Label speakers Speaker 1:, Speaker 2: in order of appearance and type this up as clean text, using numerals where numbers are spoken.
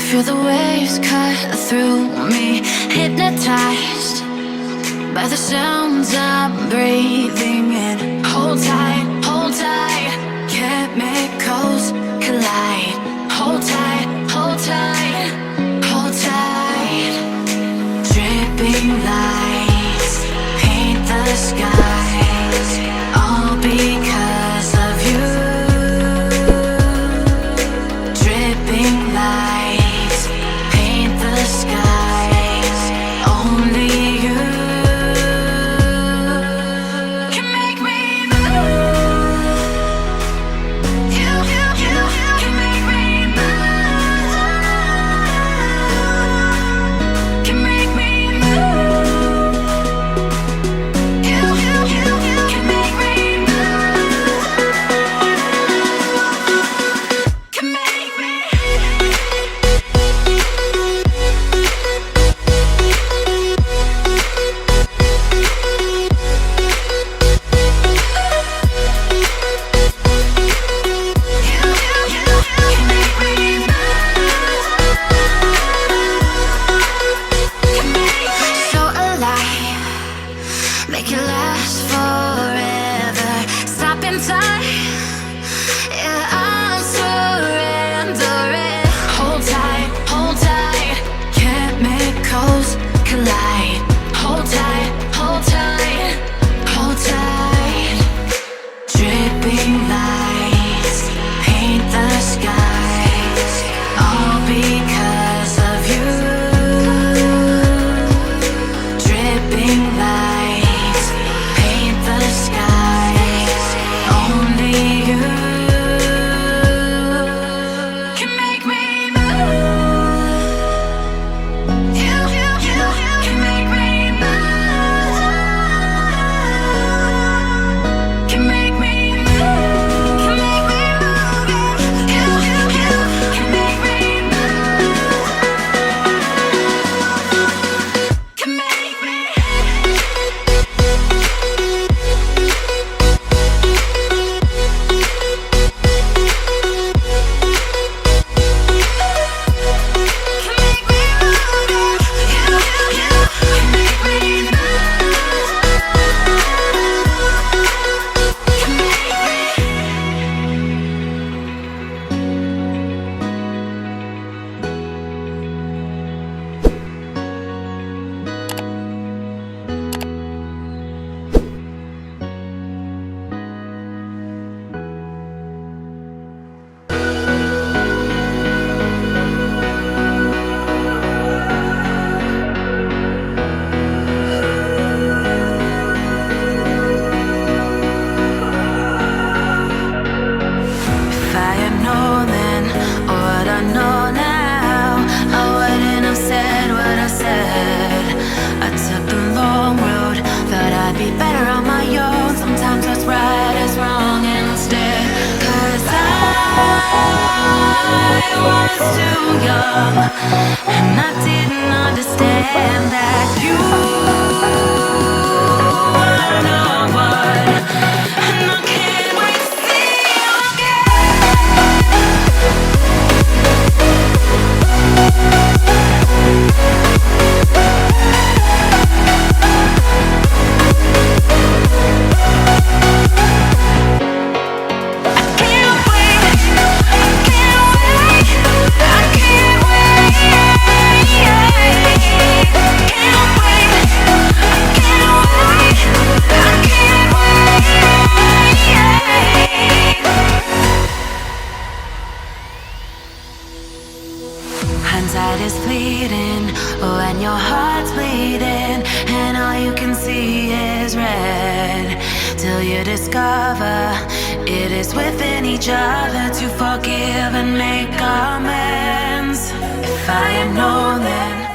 Speaker 1: Feel the waves cut through me, hypnotized by the sounds I'm breathing in. Hold tight, hold tight, chemicals collide. Hold tight, hold tight, hold tight. Dripping lights paint the skies, all because of you. Dripping lights paint the skies, only you can make me move. You can make me move. Can make me move. You can make me move. Can make me. So alive, make it last forever. Stop in time, yeah, I'm surrendering. Hold tight, chemicals collide. Hold tight, hold tight, hold tight. Dripping lights paint the skies, all because of you. Dripping lights paint the skies, only you can make me move. You can make me move. Can make me move. Can make me move. You can make me move. Can make me. If I had known then what I know now, I wouldn't have said what I said. I took the long road, thought I'd be better on my own. Sometimes what's right is wrong instead. 'Cause I was too young, and I didn't understand that you were no one. And I can't wait to see you Hindsight is fleeting when your heart's bleeding, and all you can see is red. Till you discover it is within each other to forgive and make amends. If I had known then